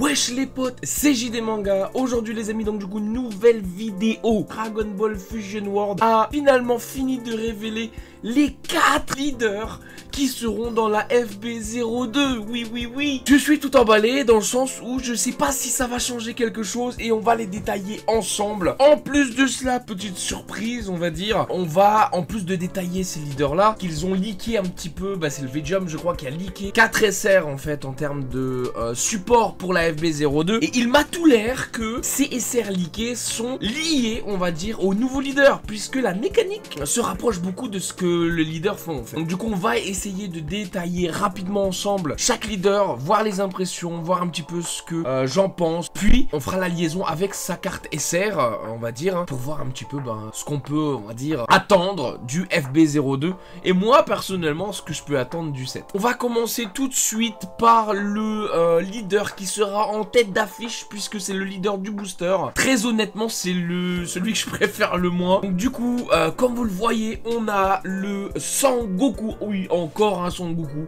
Wesh les potes, c'est JD Manga. Aujourd'hui les amis, donc du coup nouvelle vidéo. Dragon Ball Fusion World a finalement fini de révéler les 4 leaders qui seront dans la FB02. Oui. Je suis tout emballé dans le sens où je sais pas si ça va changer quelque chose et on va les détailler ensemble. En plus de cela, petite surprise on va dire, on va en plus de détailler ces leaders là, qu'ils ont leaké un petit peu, c'est le VJump je crois qui a leaké 4 SR en fait en termes de support pour la FB02 et il m'a tout l'air que ces SR leakés sont liés on va dire au nouveau leader puisque la mécanique se rapproche beaucoup de ce que le leader font en fait. Donc du coup on va essayer de détailler rapidement ensemble chaque leader, voir les impressions, voir un petit peu ce que j'en pense, puis on fera la liaison avec sa carte SR on va dire pour voir un petit peu ce qu'on peut on va dire attendre du FB02 et moi personnellement ce que je peux attendre du set. On va commencer tout de suite par le leader qui sera en tête d'affiche puisque c'est le leader du booster. Très honnêtement c'est celui que je préfère le moins. Donc du coup comme vous le voyez on a le Sangoku. Oui encore un Sangoku.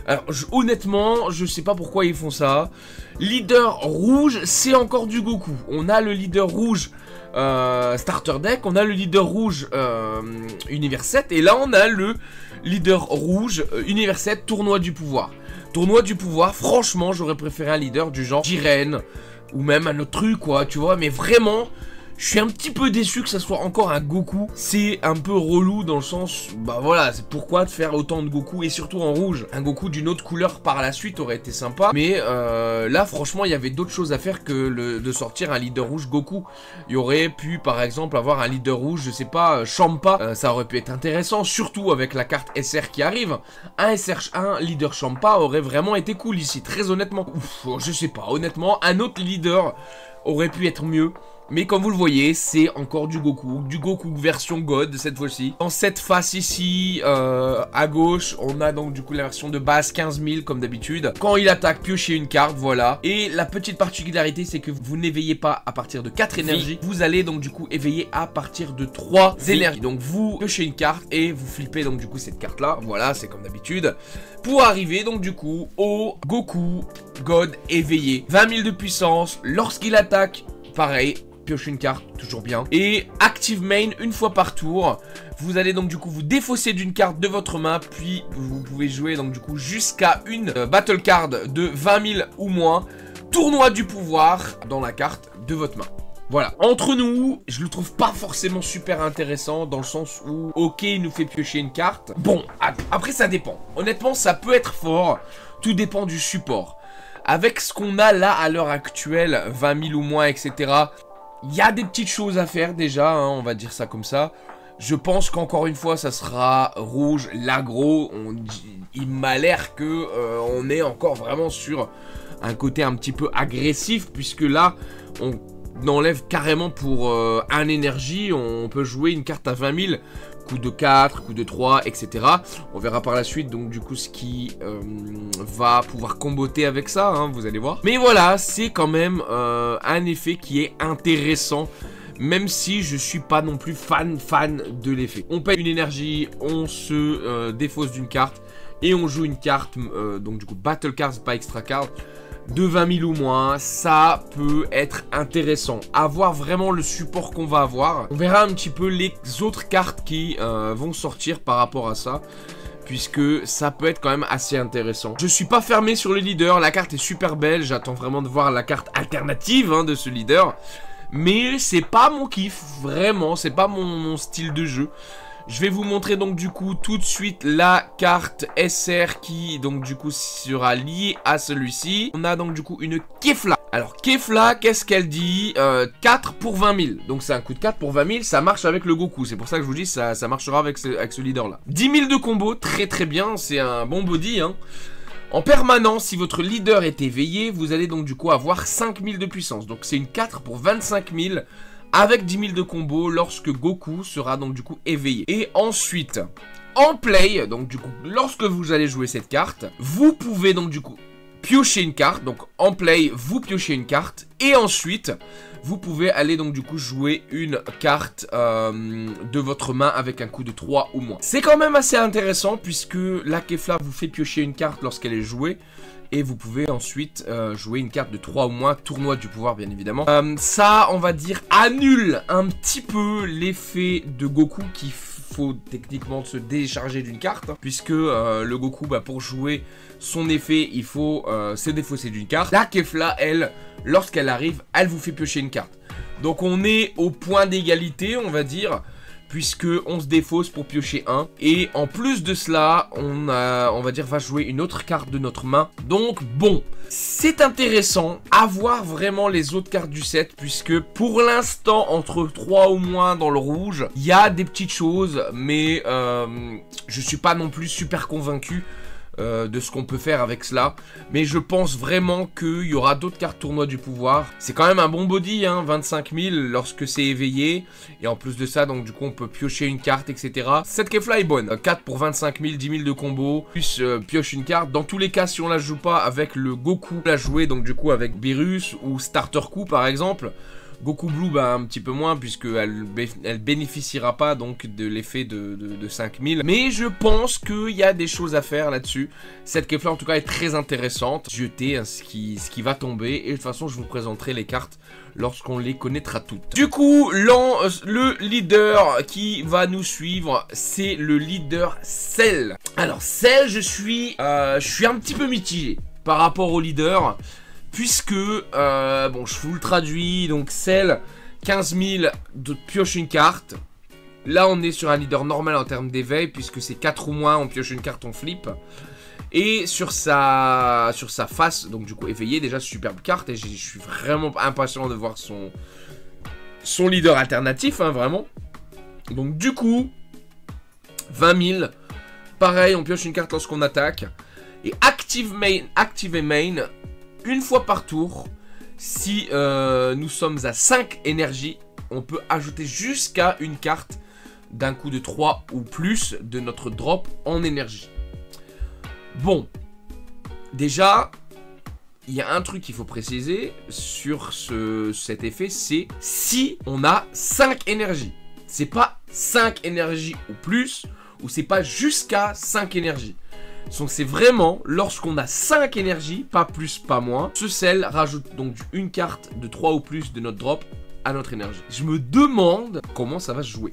Alors honnêtement je sais pas pourquoi ils font ça. Leader rouge c'est encore du Goku. On a le leader rouge starter deck, on a le leader rouge univers 7 et là on a le leader rouge univers 7 tournoi du pouvoir. Tournoi du pouvoir, franchement, j'aurais préféré un leader du genre Jiren ou même un autre truc, quoi, tu vois. Mais vraiment, je suis un petit peu déçu que ça soit encore un Goku. C'est un peu relou dans le sens, voilà, c'est pourquoi de faire autant de Goku et surtout en rouge. Un Goku d'une autre couleur par la suite aurait été sympa. Mais là, franchement, il y avait d'autres choses à faire que de sortir un leader rouge Goku. Il y aurait pu, par exemple, avoir un leader rouge, je sais pas, Champa. Ça aurait pu être intéressant, surtout avec la carte SR qui arrive. Un leader Champa aurait vraiment été cool ici, très honnêtement. Ouf, je sais pas, honnêtement, un autre leader aurait pu être mieux. Mais comme vous le voyez, c'est encore du Goku version God cette fois-ci. Dans cette face ici, à gauche, on a donc du coup la version de base 15 000 comme d'habitude. Quand il attaque, piochez une carte, voilà. Et la petite particularité, c'est que vous n'éveillez pas à partir de 4 énergies. Vous allez donc du coup éveiller à partir de 3 énergies. Donc vous piochez une carte et vous flippez donc du coup cette carte-là. Voilà, c'est comme d'habitude. Pour arriver donc du coup au Goku God éveillé. 20 000 de puissance. Lorsqu'il attaque, pareil. Pioche une carte, toujours bien. Et Active Main une fois par tour. Vous allez donc du coup vous défausser d'une carte de votre main. Puis vous pouvez jouer donc du coup jusqu'à une Battle Card de 20 000 ou moins. Tournoi du pouvoir dans la carte de votre main. Voilà, entre nous, je le trouve pas forcément super intéressant dans le sens où, ok, il nous fait piocher une carte. Bon, après ça dépend. Honnêtement, ça peut être fort. Tout dépend du support. Avec ce qu'on a là à l'heure actuelle, 20 000 ou moins, etc., il y a des petites choses à faire déjà, hein, on va dire ça comme ça. Je pense qu'encore une fois, ça sera rouge, l'aggro. Il m'a l'air que on est encore vraiment sur un côté un petit peu agressif, puisque là, on enlève carrément pour un énergie. On peut jouer une carte à 20 000. Coup de 4, coup de 3, etc. On verra par la suite donc du coup ce qui va pouvoir comboter avec ça, hein, vous allez voir. Mais voilà, c'est quand même un effet qui est intéressant, même si je suis pas non plus fan de l'effet. On paye une énergie, on se défausse d'une carte et on joue une carte, donc du coup Battle Cards, pas Extra Card, de 20 000 ou moins, ça peut être intéressant. À voir vraiment le support qu'on va avoir. On verra un petit peu les autres cartes qui vont sortir par rapport à ça, puisque ça peut être quand même assez intéressant. Je suis pas fermé sur le leader, la carte est super belle, j'attends vraiment de voir la carte alternative de ce leader. Mais c'est pas mon kiff, vraiment, c'est pas mon style de jeu. Je vais vous montrer donc du coup tout de suite la carte SR qui donc du coup sera liée à celui-ci. On a donc du coup une Kefla. Alors Kefla, qu'est-ce qu'elle dit 4 pour 20 000. Donc c'est un coup de 4 pour 20 000, ça marche avec le Goku. C'est pour ça que je vous dis ça marchera avec ce leader là. 10 000 de combo, très bien, c'est un bon body hein. En permanence, si votre leader est éveillé, vous allez donc du coup avoir 5 000 de puissance. Donc c'est une 4 pour 25 000. Avec 10 000 de combo lorsque Goku sera donc du coup éveillé. Et ensuite, en play, donc du coup, lorsque vous allez jouer cette carte, vous pouvez donc du coup piocher une carte. Donc en play, vous piochez une carte. Et ensuite, vous pouvez aller donc du coup jouer une carte de votre main avec un coup de 3 ou moins. C'est quand même assez intéressant puisque la Kefla vous fait piocher une carte lorsqu'elle est jouée. Et vous pouvez ensuite jouer une carte de 3 ou moins, tournoi du pouvoir bien évidemment. Ça, on va dire, annule un petit peu l'effet de Goku qu'il faut techniquement se décharger d'une carte. Puisque le Goku, pour jouer son effet, il faut se défausser d'une carte. La Kefla, elle, lorsqu'elle arrive, elle vous fait piocher une carte. Donc on est au point d'égalité, on va dire, puisque on se défausse pour piocher 1. Et en plus de cela, on va dire, va jouer une autre carte de notre main. Donc bon, c'est intéressant à voir vraiment les autres cartes du set, puisque pour l'instant, entre 3 ou moins dans le rouge, il y a des petites choses, mais je suis pas non plus super convaincu de ce qu'on peut faire avec cela. Mais je pense vraiment qu'il y aura d'autres cartes tournoi du pouvoir. C'est quand même un bon body, hein, 25 000 lorsque c'est éveillé. Et en plus de ça, donc du coup on peut piocher une carte, etc. Cette Kefla est bonne. 4 pour 25 000, 10 000 de combo, plus pioche une carte. Dans tous les cas, si on la joue pas avec le Goku, la jouer donc du coup avec Beerus ou Starter Coup par exemple, Goku Blue, un petit peu moins, puisqu'elle bénéficiera pas donc de l'effet de 5000. Mais je pense qu'il y a des choses à faire là-dessus. Cette Kefla, en tout cas, est très intéressante. Jeter ce qui va tomber. Et de toute façon, je vous présenterai les cartes lorsqu'on les connaîtra toutes. Du coup, le leader qui va nous suivre, c'est le leader Cell. Alors, Cell, je suis un petit peu mitigé par rapport au leader. Puisque, bon, je vous le traduis, donc Cell, 15 000 de pioche une carte. Là, on est sur un leader normal en termes d'éveil, puisque c'est 4 ou moins, on pioche une carte, on flip. Et sur sa face, donc du coup, éveillé, déjà, superbe carte, et je suis vraiment impatient de voir son leader alternatif, hein, vraiment. Donc du coup, 20 000, pareil, on pioche une carte lorsqu'on attaque. Et active et main, une fois par tour, si nous sommes à 5 énergies, on peut ajouter jusqu'à une carte d'un coup de 3 ou plus de notre drop en énergie. Bon, déjà, il y a un truc qu'il faut préciser sur cet effet, c'est si on a 5 énergies. C'est pas 5 énergies ou plus, ou c'est pas jusqu'à 5 énergies. Donc c'est vraiment lorsqu'on a 5 énergies, pas plus, pas moins. Ce Cell rajoute donc une carte de 3 ou plus de notre drop à notre énergie. Je me demande comment ça va se jouer.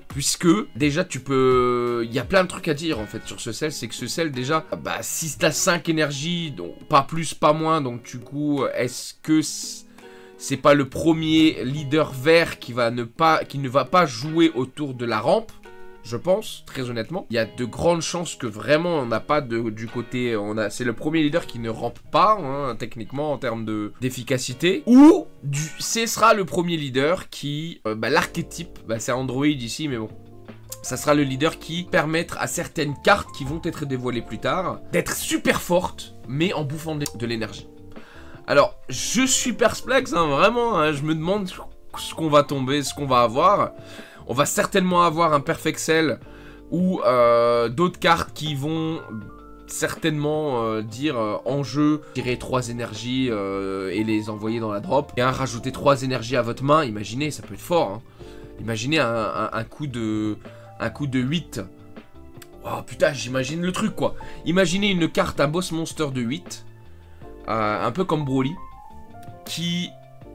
Puisque déjà tu peux... Il y a plein de trucs à dire en fait sur ce Cell. C'est que ce Cell déjà, si tu as 5 énergies, donc pas plus, pas moins. Donc du coup, est-ce que c'est pas le premier leader vert qui ne va pas jouer autour de la rampe? Je pense, très honnêtement. Il y a de grandes chances que vraiment on n'a pas du côté... C'est le premier leader qui ne rampe pas, hein, techniquement, en termes d'efficacité. Ou ce sera le premier leader qui... l'archétype, c'est Android ici, mais bon. Ça sera le leader qui permettra à certaines cartes qui vont être dévoilées plus tard d'être super fortes, mais en bouffant de l'énergie. Alors, je suis perplexe, hein, vraiment. Hein, je me demande ce qu'on va tomber, ce qu'on va avoir. On va certainement avoir un Perfect Cell ou d'autres cartes qui vont certainement dire en jeu, tirer 3 énergies et les envoyer dans la drop. Et rajouter 3 énergies à votre main, imaginez, ça peut être fort. Hein. Imaginez un coup de 8. Oh putain, j'imagine le truc quoi. Imaginez une carte, un boss monster de 8, un peu comme Broly, qui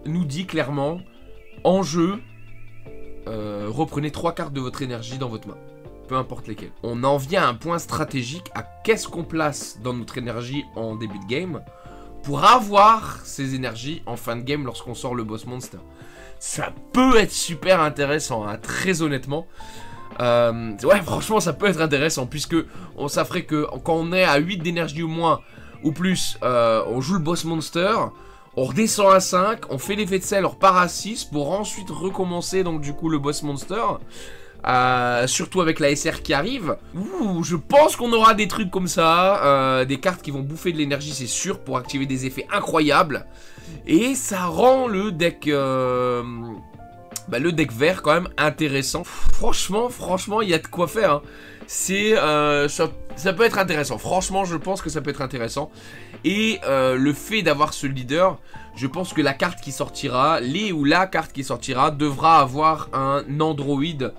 nous dit clairement, en jeu... reprenez 3 cartes de votre énergie dans votre main, peu importe lesquelles. On en vient à un point stratégique à qu'est-ce qu'on place dans notre énergie en début de game pour avoir ces énergies en fin de game lorsqu'on sort le boss monster. Ça peut être super intéressant, hein, très honnêtement. Ouais, franchement, ça peut être intéressant puisque ça ferait que quand on est à 8 d'énergie ou moins ou plus, on joue le boss monster. On redescend à 5, on fait l'effet de Cell, on repart à 6 pour ensuite recommencer donc du coup le boss monster. Surtout avec la SR qui arrive. Ouh, je pense qu'on aura des trucs comme ça, des cartes qui vont bouffer de l'énergie, c'est sûr, pour activer des effets incroyables. Et ça rend le deck vert quand même intéressant. Franchement, il y a de quoi faire. Hein. Ça peut être intéressant. Franchement, je pense que ça peut être intéressant. Et le fait d'avoir ce leader, je pense que la carte qui sortira, la carte qui sortira, devra avoir un Android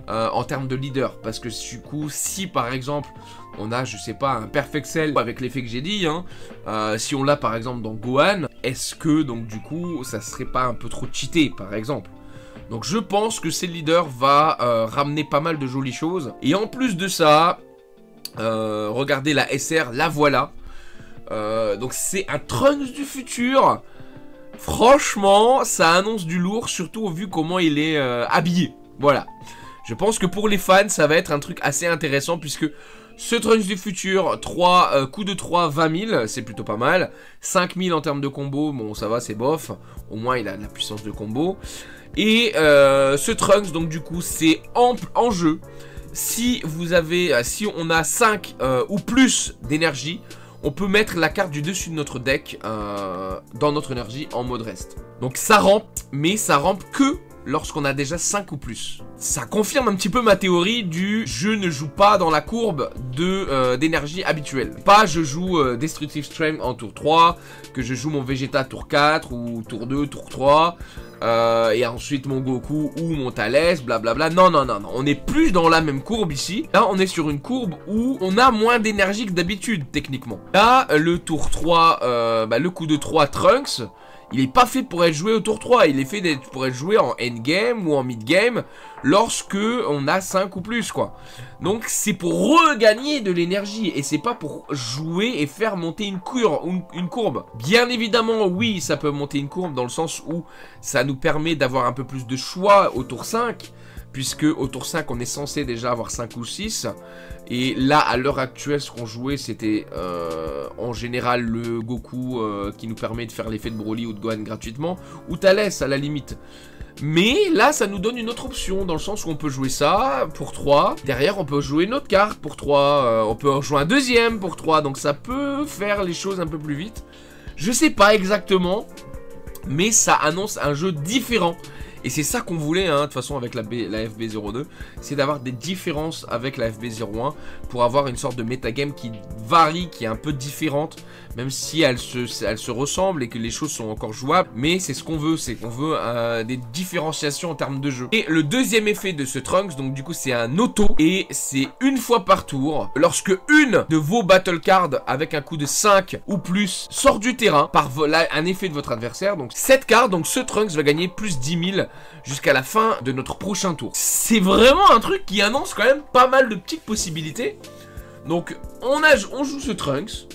en termes de leader. Parce que du coup, si par exemple, on a, je sais pas, un Perfect Cell avec l'effet que j'ai dit, hein. Si on l'a par exemple dans Gohan, est-ce que donc du coup ça serait pas un peu trop cheaté par exemple? Donc je pense que ce leader va ramener pas mal de jolies choses. Et en plus de ça, regardez la SR, la voilà. Donc c'est un Trunks du futur. Franchement, ça annonce du lourd, surtout vu comment il est habillé. Voilà. Je pense que pour les fans, ça va être un truc assez intéressant, puisque ce Trunks du futur, 3 coups de 3, 20 000, c'est plutôt pas mal. 5 000 en termes de combo, bon ça va, c'est bof. Au moins il a de la puissance de combo. Et ce Trunks, donc du coup, c'est en jeu. Si vous avez, si on a 5 ou plus d'énergie, on peut mettre la carte du dessus de notre deck dans notre énergie en mode reste. Donc ça rampe, mais ça rampe que lorsqu'on a déjà 5 ou plus. Ça confirme un petit peu ma théorie du je ne joue pas dans la courbe d'énergie habituelle. Pas je joue Destructive Strength en tour 3, que je joue mon Vegeta tour 4 ou tour 2, tour 3, et ensuite mon Goku ou mon Thalès, blablabla. Non, non, non, non, on n'est plus dans la même courbe ici. Là, on est sur une courbe où on a moins d'énergie que d'habitude, techniquement. Là, le tour 3, le coup de 3 Trunks, il n'est pas fait pour être joué au tour 3, il est fait pour être joué en endgame ou en mid-game lorsque on a 5 ou plus, quoi. Donc c'est pour regagner de l'énergie et c'est pas pour jouer et faire monter une courbe. Bien évidemment, oui, ça peut monter une courbe dans le sens où ça nous permet d'avoir un peu plus de choix au tour 5, puisque au tour 5, on est censé déjà avoir 5 ou 6. Et là, à l'heure actuelle, ce qu'on jouait, c'était en général le Goku qui nous permet de faire l'effet de Broly ou de Gohan gratuitement, ou Thalès à la limite. Mais là, ça nous donne une autre option, dans le sens où on peut jouer ça pour 3. Derrière, on peut jouer une autre carte pour 3. On peut en jouer un deuxième pour 3. Donc ça peut faire les choses un peu plus vite. Je sais pas exactement, mais ça annonce un jeu différent. Et c'est ça qu'on voulait, hein, de toute façon, avec la FB02, c'est d'avoir des différences avec la FB01 pour avoir une sorte de metagame qui varie, qui est un peu différente, même si elle se ressemble et que les choses sont encore jouables. Mais c'est ce qu'on veut, c'est qu'on veut des différenciations en termes de jeu. Et le deuxième effet de ce Trunks, donc du coup, c'est un auto, et c'est une fois par tour, lorsque une de vos battle cards avec un coup de 5 ou plus sort du terrain par un effet de votre adversaire, donc cette carte, donc ce Trunks va gagner plus 10 000 jusqu'à la fin de notre prochain tour. C'est vraiment un truc qui annonce quand même pas mal de petites possibilités. Donc on joue ce Trunks,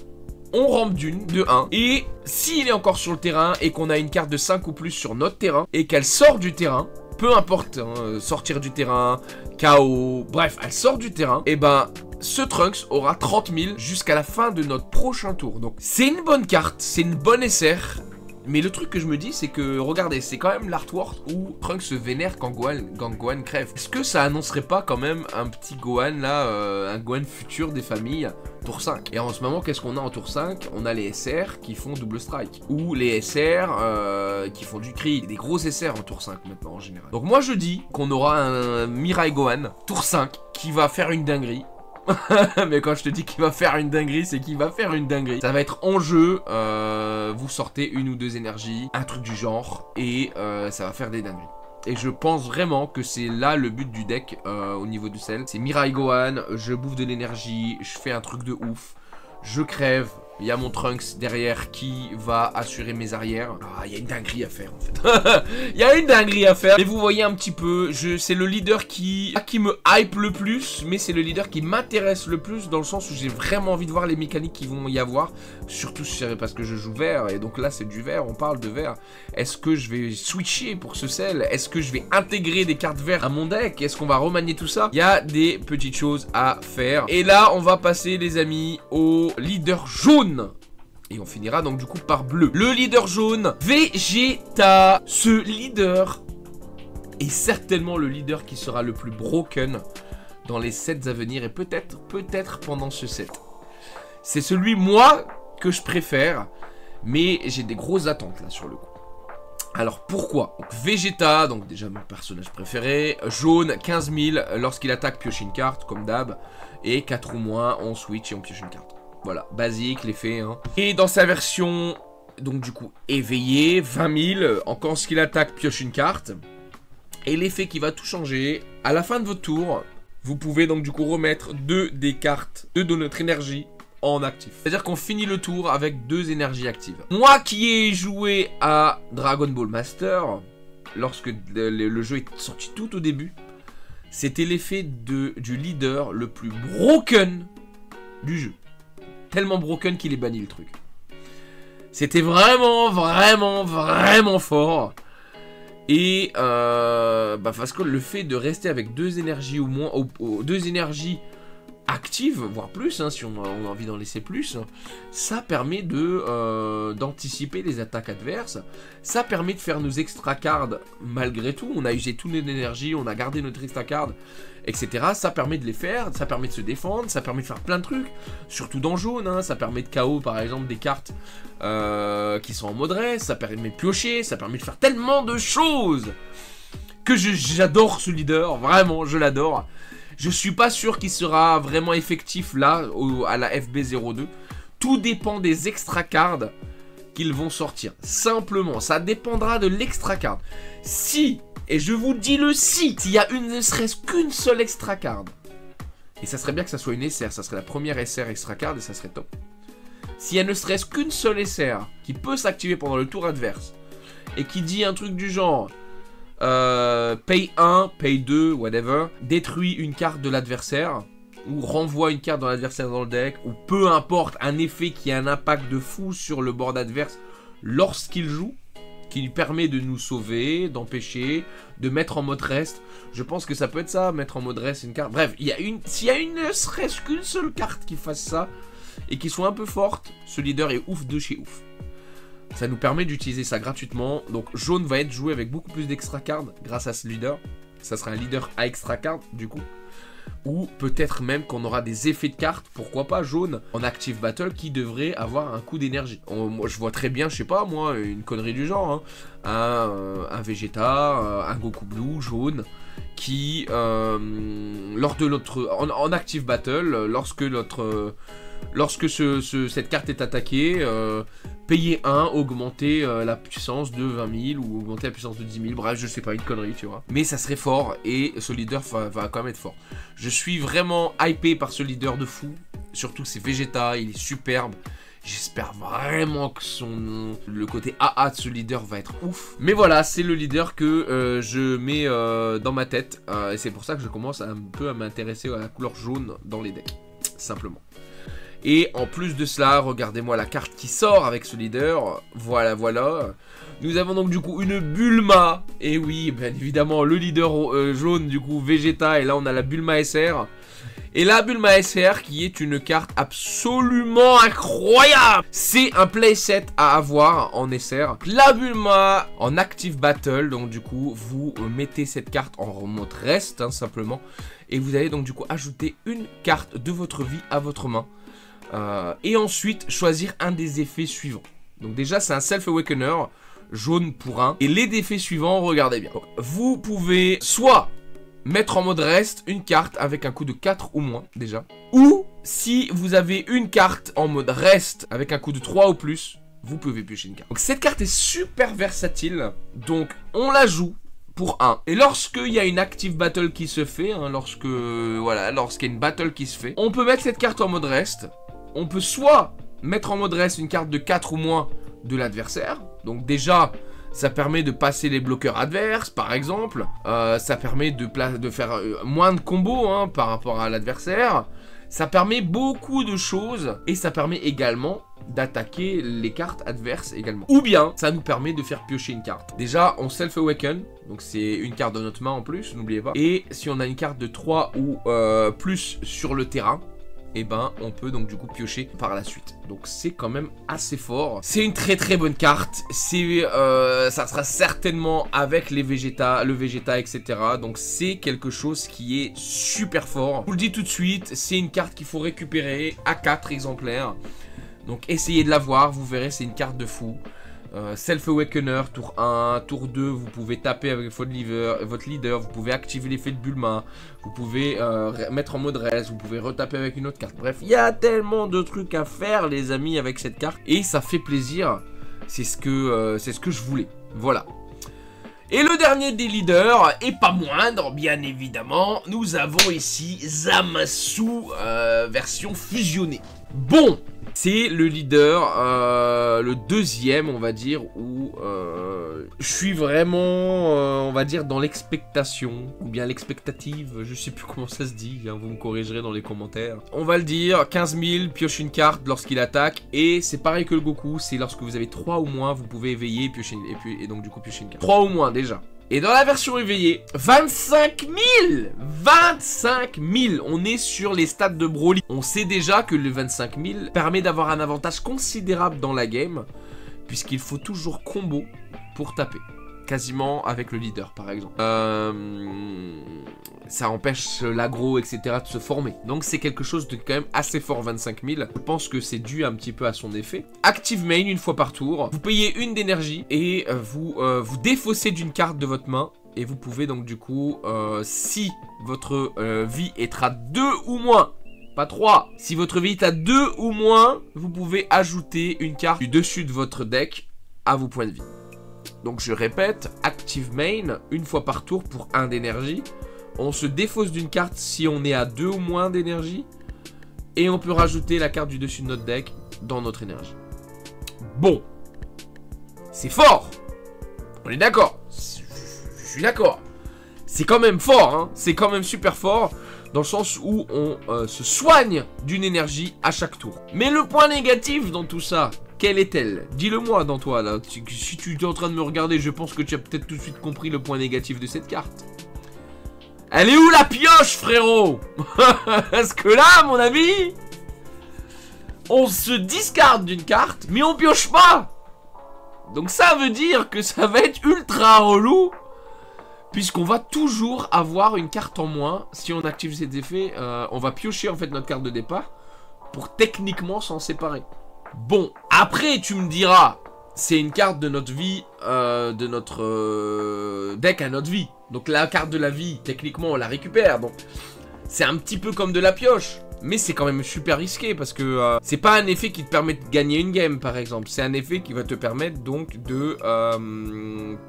on rampe de 1, et s'il est encore sur le terrain et qu'on a une carte de 5 ou plus sur notre terrain et qu'elle sort du terrain, peu importe, hein, sortir du terrain, KO, bref, elle sort du terrain, et ben ce Trunks aura 30 000 jusqu'à la fin de notre prochain tour. Donc c'est une bonne carte, c'est une bonne SR. Mais le truc que je me dis, c'est que, regardez, c'est quand même l'artwork où Trunks se vénère quand Gohan crève. Est-ce que ça annoncerait pas quand même un petit Gohan, là, un Gohan futur des familles, tour 5? Et en ce moment, qu'est-ce qu'on a en tour 5? On a les SR qui font double strike. Ou les SR qui font du cri. Des gros SR en tour 5 maintenant, en général. Donc moi, je dis qu'on aura un Mirai Gohan, tour 5, qui va faire une dinguerie. Mais quand je te dis qu'il va faire une dinguerie, c'est qu'il va faire une dinguerie. Ça va être en jeu, vous sortez une ou deux énergies, un truc du genre, et ça va faire des dingueries. Et je pense vraiment que c'est là le but du deck au niveau du sel. C'est Mirai Gohan, je bouffe de l'énergie, je fais un truc de ouf, je crève. Il y a mon Trunks derrière qui va assurer mes arrières. Ah, il y a une dinguerie à faire en fait. Il y a une dinguerie à faire. Et vous voyez un petit peu, c'est le leader qui me hype le plus, mais c'est le leader qui m'intéresse le plus dans le sens où j'ai vraiment envie de voir les mécaniques qui vont y avoir. Surtout parce que je joue vert, et donc là c'est du vert, on parle de vert. Est-ce que je vais switcher pour ce sel? Est-ce que je vais intégrer des cartes vertes à mon deck? Est-ce qu'on va remanier tout ça? Il y a des petites choses à faire. Et là, on va passer les amis au leader jaune. Et on finira donc du coup par bleu. Le leader jaune, Vegeta. Ce leader est certainement le leader qui sera le plus broken dans les sets à venir. Et peut-être pendant ce set. C'est celui, moi, que je préfère. Mais j'ai des grosses attentes là sur le coup. Alors pourquoi? Donc, Vegeta, donc déjà mon personnage préféré. Jaune, 15 000 lorsqu'il attaque, pioche une carte comme d'hab. Et 4 ou moins, on switch et on pioche une carte. Voilà, basique, l'effet, hein. Et dans sa version, donc du coup, éveillé, 20 000, quand ce qu'il attaque, pioche une carte. Et l'effet qui va tout changer, à la fin de votre tour, vous pouvez donc du coup remettre 2 des cartes de notre énergie en actif. C'est-à-dire qu'on finit le tour avec 2 énergies actives. Moi qui ai joué à Dragon Ball Master, lorsque le jeu est sorti tout au début, c'était l'effet du leader le plus broken du jeu. Tellement broken qu'il est banni le truc. C'était vraiment fort. Et parce que le fait de rester avec 2 énergies au moins, 2 énergies actives, voire plus, hein, si on a envie d'en laisser plus, ça permet d'anticiper les attaques adverses. Ça permet de faire nos extra cards malgré tout. On a usé toute notre énergie, on a gardé notre extra card, etc. Ça permet de les faire, ça permet de se défendre, ça permet de faire plein de trucs. Surtout dans jaune, hein, ça permet de KO par exemple des cartes qui sont en mode reste, ça permet de piocher, ça permet de faire tellement de choses que j'adore ce leader, vraiment je l'adore. Je suis pas sûr qu'il sera vraiment effectif là, à la FB02. Tout dépend des extra cards qu'ils vont sortir. Simplement, ça dépendra de l'extra card. Si, et je vous dis le si, s'il y a ne serait-ce qu'une seule extra card, et ça serait bien que ça soit une SR, ça serait la première SR extra card et ça serait top. S'il y a ne serait-ce qu'une seule SR qui peut s'activer pendant le tour adverse et qui dit un truc du genre... paye 1, paye 2, whatever, détruit une carte de l'adversaire, ou renvoie une carte de l'adversaire dans le deck, ou peu importe, un effet qui a un impact de fou sur le board adverse lorsqu'il joue, qui lui permet de nous sauver, d'empêcher, de mettre en mode reste. Je pense que ça peut être ça, mettre en mode reste une carte. Bref, s'il y a ne serait-ce qu'une seule carte qui fasse ça, et qui soit un peu forte, ce leader est ouf de chez ouf. Ça nous permet d'utiliser ça gratuitement. Donc jaune va être joué avec beaucoup plus d'extra cards grâce à ce leader. Ça sera un leader à extra cards du coup. Ou peut-être même qu'on aura des effets de cartes, pourquoi pas jaune, en active battle qui devrait avoir un coup d'énergie. Moi je vois très bien, je sais pas moi, une connerie du genre, hein, un Vegeta, un Goku Blue jaune, qui lors de notre en active battle, lorsque cette carte est attaquée, payer 1, augmenter la puissance de 20 000 ou augmenter la puissance de 10 000, bref, je sais pas, une connerie, tu vois. Mais ça serait fort et ce leader va quand même être fort. Je suis vraiment hypé par ce leader de fou, surtout c'est Vegeta, il est superbe. J'espère vraiment que le côté AA de ce leader va être ouf. Mais voilà, c'est le leader que je mets dans ma tête. Et c'est pour ça que je commence un peu à m'intéresser à la couleur jaune dans les decks, simplement. Et en plus de cela, regardez-moi la carte qui sort avec ce leader. Voilà, voilà. Nous avons donc du coup une Bulma. Et oui, bien évidemment, le leader jaune, du coup, Vegeta. Et là, on a la Bulma SR. Et la Bulma SR qui est une carte absolument incroyable. C'est un playset à avoir en SR. La Bulma en Active Battle. Donc du coup, vous mettez cette carte en mode reste, hein, simplement. Et vous allez donc du coup ajouter une carte de votre vie à votre main. Et ensuite choisir un des effets suivants. Donc déjà c'est un Self-Awakener jaune pour 1. Et les effets suivants, regardez bien. Donc, vous pouvez soit mettre en mode reste une carte avec un coût de 4 ou moins déjà. Ou si vous avez une carte en mode reste avec un coût de 3 ou plus, vous pouvez piocher une carte. Donc cette carte est super versatile. Donc on la joue pour 1. Et lorsqu'il y a une active battle qui se fait, hein, lorsqu'il y a une battle qui se fait, on peut mettre cette carte en mode reste. On peut soit mettre en mode reste une carte de 4 ou moins de l'adversaire. Donc déjà, ça permet de passer les bloqueurs adverses, par exemple. Ça permet de faire moins de combos hein, par rapport à l'adversaire. Ça permet beaucoup de choses. Et ça permet également d'attaquer les cartes adverses également. Ou bien, ça nous permet de faire piocher une carte. Déjà, on self-awaken. Donc c'est une carte de notre main en plus, n'oubliez pas. Et si on a une carte de 3 ou plus sur le terrain, et ben on peut donc du coup piocher par la suite. Donc c'est quand même assez fort. C'est une très très bonne carte. Ça sera certainement avec le Vegeta, etc. Donc c'est quelque chose qui est super fort. Je vous le dis tout de suite, c'est une carte qu'il faut récupérer à 4 exemplaires. Donc essayez de l'avoir, vous verrez, c'est une carte de fou. Self-Awakener, tour 1, tour 2, vous pouvez taper avec votre leader, vous pouvez activer l'effet de Bulma, vous pouvez mettre en mode reste, vous pouvez retaper avec une autre carte. Bref, il y a tellement de trucs à faire les amis avec cette carte et ça fait plaisir, c'est ce que je voulais, voilà. Et le dernier des leaders, et pas moindre, bien évidemment, nous avons ici Zamasu, version fusionnée. Bon, c'est le leader, le deuxième, on va dire, où je suis vraiment, on va dire, dans l'expectation, ou bien l'expectative, je sais plus comment ça se dit, hein, vous me corrigerez dans les commentaires. On va le dire, 15 000, pioche une carte lorsqu'il attaque, et c'est pareil que le Goku, c'est lorsque vous avez 3 ou moins, vous pouvez éveiller, piocher, et donc du coup piocher une carte. 3 ou moins déjà. Et dans la version éveillée, 25 000 25 000. On est sur les stats de Broly. On sait déjà que le 25 000 permet d'avoir un avantage considérable dans la game, puisqu'il faut toujours combo pour taper. Quasiment avec le leader, par exemple. Ça empêche l'aggro, etc. de se former. Donc c'est quelque chose de quand même assez fort, 25 000. Je pense que c'est dû un petit peu à son effet. Active main une fois par tour. Vous payez une d'énergie et vous défaussez d'une carte de votre main. Et vous pouvez donc du coup, si votre vie est à 2 ou moins, pas 3. Si votre vie est à 2 ou moins, vous pouvez ajouter une carte du dessus de votre deck à vos points de vie. Donc je répète, active main une fois par tour pour 1 d'énergie. On se défausse d'une carte si on est à 2 ou moins d'énergie. Et on peut rajouter la carte du dessus de notre deck dans notre énergie. Bon. C'est fort. On est d'accord. Je suis d'accord. C'est quand même fort, hein. C'est quand même super fort. Dans le sens où on se soigne d'une énergie à chaque tour. Mais le point négatif dans tout ça, quelle est-elle? Dis-le-moi dans toi, là. Si tu es en train de me regarder, je pense que tu as peut-être tout de suite compris le point négatif de cette carte. Elle est où la pioche, frérot? Parce que là, à mon avis, on se discarde d'une carte, mais on pioche pas. Donc ça veut dire que ça va être ultra relou, puisqu'on va toujours avoir une carte en moins. Si on active cet effet, on va piocher en fait notre carte de départ pour techniquement s'en séparer. Bon, après tu me diras, c'est une carte de notre vie, de notre deck à notre vie. Donc la carte de la vie, techniquement on la récupère. Donc c'est un petit peu comme de la pioche. Mais c'est quand même super risqué parce que c'est pas un effet qui te permet de gagner une game par exemple. C'est un effet qui va te permettre donc de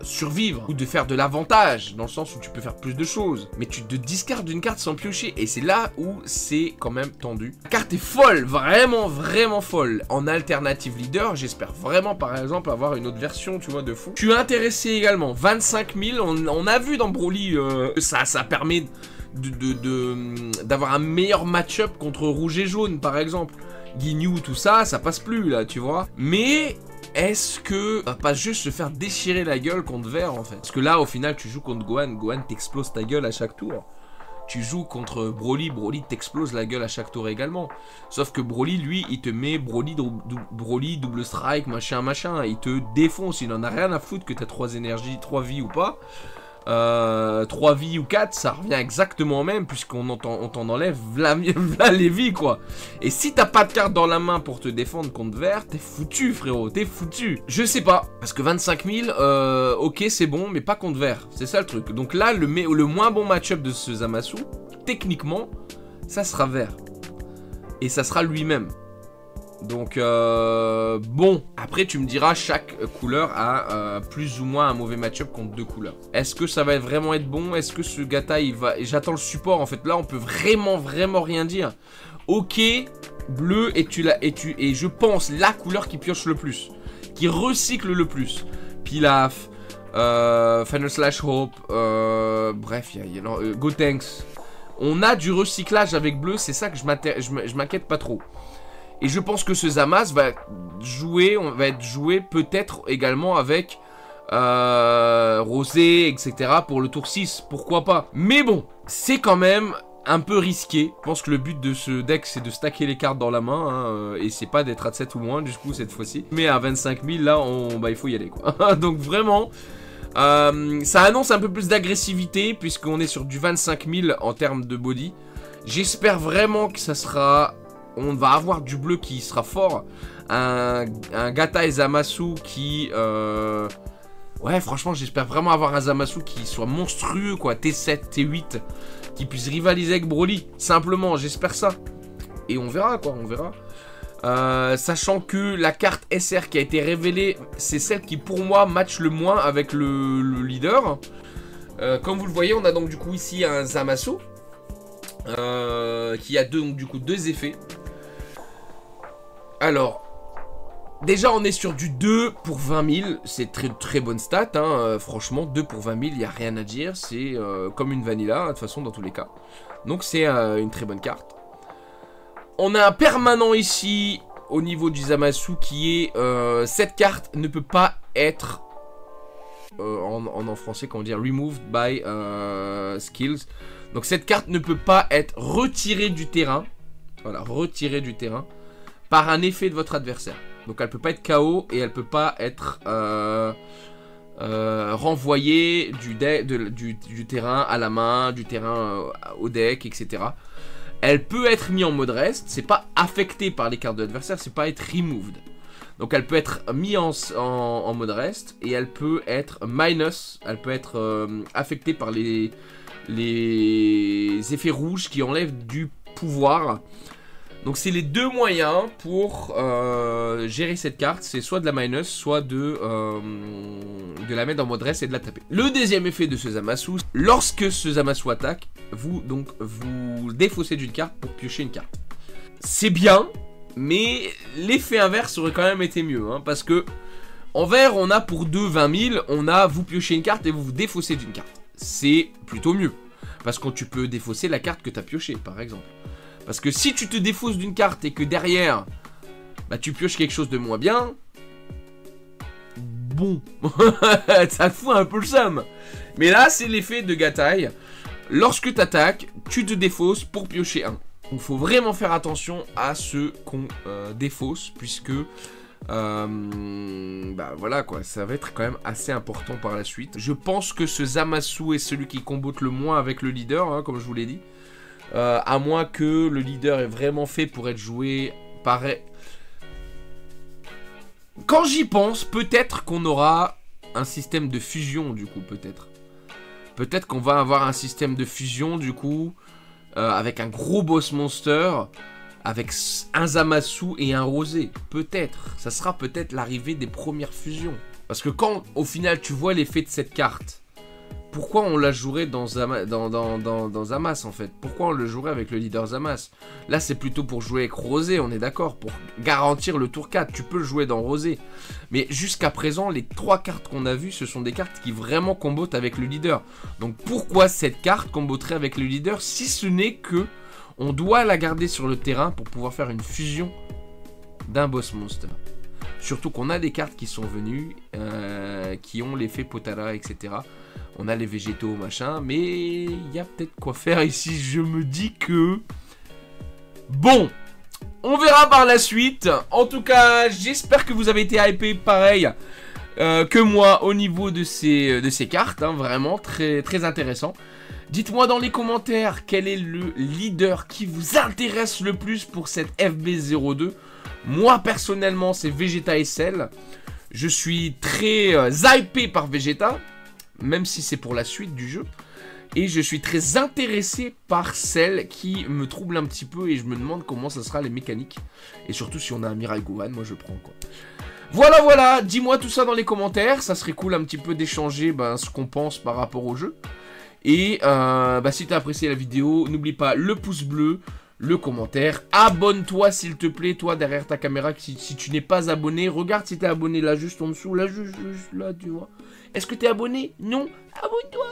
survivre ou de faire de l'avantage dans le sens où tu peux faire plus de choses. Mais tu te discardes d'une carte sans piocher et c'est là où c'est quand même tendu. La carte est folle, vraiment vraiment folle. En alternative leader, j'espère vraiment par exemple avoir une autre version, tu vois, de fou. Je suis intéressé également, 25 000, on a vu dans Broly ça permet d'avoir un meilleur match-up contre rouge et jaune par exemple. Ginyu, tout ça, ça passe plus là, tu vois. Mais est-ce que va pas juste se faire déchirer la gueule contre vert en fait? Parce que là au final tu joues contre Gohan, Gohan t'explose ta gueule à chaque tour. Tu joues contre Broly, Broly t'explose la gueule à chaque tour également. Sauf que Broly, lui, il te met Broly double strike, machin. Il te défonce, il en a rien à foutre que t'as 3 énergies, 3 vies ou pas. 3 vies ou 4, ça revient exactement au même, puisqu'on t'en enlève là les vies, quoi. Et si t'as pas de carte dans la main pour te défendre contre vert, t'es foutu, frérot, t'es foutu. Je sais pas, parce que 25 000, ok, c'est bon, mais pas contre vert. C'est ça le truc. Donc là, le moins bon match-up de ce Zamasu, techniquement, ça sera vert. Et ça sera lui-même. Donc bon, après tu me diras, chaque couleur a plus ou moins un mauvais match-up contre 2 couleurs. Est-ce que ça va vraiment être bon? Est-ce que ce gata il va... Et j'attends le support en fait, là on peut vraiment rien dire. Ok, bleu et je pense la couleur qui pioche le plus, qui recycle le plus. Pilaf, Final Slash Hope, bref, il y a Gotenks. On a du recyclage avec bleu, c'est ça que je m'inquiète pas trop. Et je pense que ce Zamas va être joué peut-être également avec Rosé, etc. pour le tour 6, pourquoi pas. Mais bon, c'est quand même un peu risqué. Je pense que le but de ce deck, c'est de stacker les cartes dans la main, hein, et c'est pas d'être à 7 ou moins, du coup, cette fois-ci. Mais à 25 000, là, il faut y aller, quoi. Donc vraiment... ça annonce un peu plus d'agressivité, puisqu'on est sur du 25 000 en termes de body. J'espère vraiment que ça sera... On va avoir du bleu qui sera fort. Un Gata et Zamasu qui... Ouais, franchement, j'espère vraiment avoir un Zamasu qui soit monstrueux, quoi. T7, T8. Qui puisse rivaliser avec Broly. Simplement, j'espère ça. Et on verra, quoi, on verra. Sachant que la carte SR qui a été révélée, c'est celle qui pour moi match le moins avec le leader. Comme vous le voyez, on a donc du coup ici un Zamasu qui a donc du coup deux effets. Alors, déjà on est sur du 2 pour 20 000, c'est très bonne stat, hein, franchement 2 pour 20 000, il n'y a rien à dire, c'est comme une vanilla de toute façon dans tous les cas. Donc c'est une très bonne carte. On a un permanent ici au niveau du Zamasu qui est cette carte ne peut pas être en français comment dire removed by skills. Donc cette carte ne peut pas être retirée du terrain. Voilà, retirée du terrain par un effet de votre adversaire. Donc elle peut pas être KO et elle peut pas être renvoyée du terrain à la main, du terrain au deck, etc. Elle peut être mise en mode rest, c'est pas affecté par les cartes de l'adversaire, c'est pas être removed. Donc elle peut être mise en mode rest et elle peut être minus, elle peut être affectée par les effets rouges qui enlèvent du pouvoir. Donc c'est les deux moyens pour gérer cette carte, c'est soit de la minus, soit de la mettre en mode rest et de la taper. Le deuxième effet de ce Zamasu, lorsque ce Zamasu attaque, vous défaussez d'une carte pour piocher une carte. C'est bien, mais l'effet inverse aurait quand même été mieux, hein, parce que en vert on a pour 2 20 000, on a vous piochez une carte et vous défaussez d'une carte. C'est plutôt mieux, parce que tu peux défausser la carte que tu as piochée par exemple. Parce que si tu te défausses d'une carte et que derrière, bah, tu pioches quelque chose de moins bien, bon, ça te fout un peu le seum. Mais là, c'est l'effet de Gatai. Lorsque tu attaques, tu te défausses pour piocher un. Donc, il faut vraiment faire attention à ce qu'on défausse, puisque, bah voilà quoi, ça va être quand même assez important par la suite. Je pense que ce Zamasu est celui qui combote le moins avec le leader, hein, comme je vous l'ai dit. À moins que le leader est vraiment fait pour être joué pareil. Quand j'y pense, peut-être qu'on aura un système de fusion du coup, peut-être. Peut-être qu'on va avoir un système de fusion du coup, avec un gros boss monster, avec un Zamasu et un Rosé. Peut-être, ça sera peut-être l'arrivée des premières fusions. Parce que quand au final tu vois l'effet de cette carte, pourquoi on la jouerait dans Zamasu en fait? Pourquoi on le jouerait avec le leader Zamasu? Là c'est plutôt pour jouer avec Rosé, on est d'accord, pour garantir le tour 4, tu peux le jouer dans Rosé. Mais jusqu'à présent, les 3 cartes qu'on a vues, ce sont des cartes qui vraiment combotent avec le leader. Donc pourquoi cette carte comboterait avec le leader, si ce n'est que on doit la garder sur le terrain pour pouvoir faire une fusion d'un boss monster. Surtout qu'on a des cartes qui sont venues, qui ont l'effet Potara, etc. On a les végétaux, machin, mais il y a peut-être quoi faire ici. Je me dis que... Bon, on verra par la suite. En tout cas, j'espère que vous avez été hypé pareil que moi au niveau de ces cartes. Hein, vraiment, très intéressant. Dites-moi dans les commentaires quel est le leader qui vous intéresse le plus pour cette FB02. Moi, personnellement, c'est Vegeta SL. Je suis très hypé par Vegeta, même si c'est pour la suite du jeu. Et je suis très intéressé par celle qui me trouble un petit peu et je me demande comment ça sera les mécaniques. Et surtout si on a un Mirai Gohan, moi je prends quoi. Voilà, dis-moi tout ça dans les commentaires. Ça serait cool un petit peu d'échanger ce qu'on pense par rapport au jeu. Et si tu as apprécié la vidéo, n'oublie pas le pouce bleu, le commentaire. Abonne-toi s'il te plaît, toi derrière ta caméra, si tu n'es pas abonné. Regarde si tu es abonné là, juste en dessous, là, juste là, tu vois. Est-ce que tu es abonné? Non? Abonne-toi,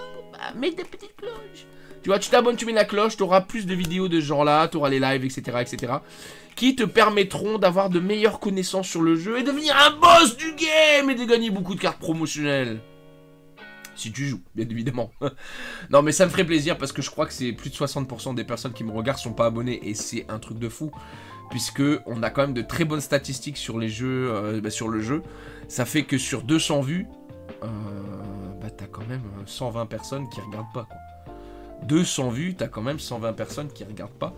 mets des petites cloches. Tu vois, tu t'abonnes, tu mets la cloche, tu auras plus de vidéos de ce genre-là, tu auras les lives, etc. Qui te permettront d'avoir de meilleures connaissances sur le jeu et devenir un boss du game et de gagner beaucoup de cartes promotionnelles. Si tu joues, bien évidemment. Non, mais ça me ferait plaisir parce que je crois que c'est plus de 60% des personnes qui me regardent sont pas abonnées et c'est un truc de fou. Puisque on a quand même de très bonnes statistiques sur les jeux, sur le jeu. Ça fait que sur 200 vues, t'as quand même 120 personnes qui regardent pas, quoi. 200 vues, t'as quand même 120 personnes qui regardent pas.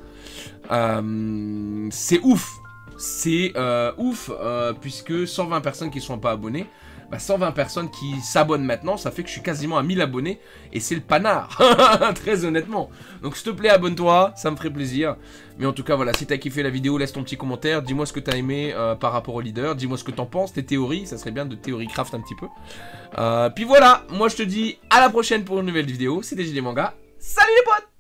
C'est ouf. C'est ouf, puisque 120 personnes qui sont pas abonnées, 120 personnes qui s'abonnent maintenant, ça fait que je suis quasiment à 1000 abonnés. Et c'est le panard, très honnêtement. Donc s'il te plaît, abonne-toi, ça me ferait plaisir. Mais en tout cas, voilà, si t'as kiffé la vidéo, laisse ton petit commentaire. Dis-moi ce que t'as aimé par rapport au leader. Dis-moi ce que t'en penses, tes théories. Ça serait bien de théorie craft un petit peu. Puis voilà, moi je te dis à la prochaine pour une nouvelle vidéo. C'était JDManga. Salut les potes!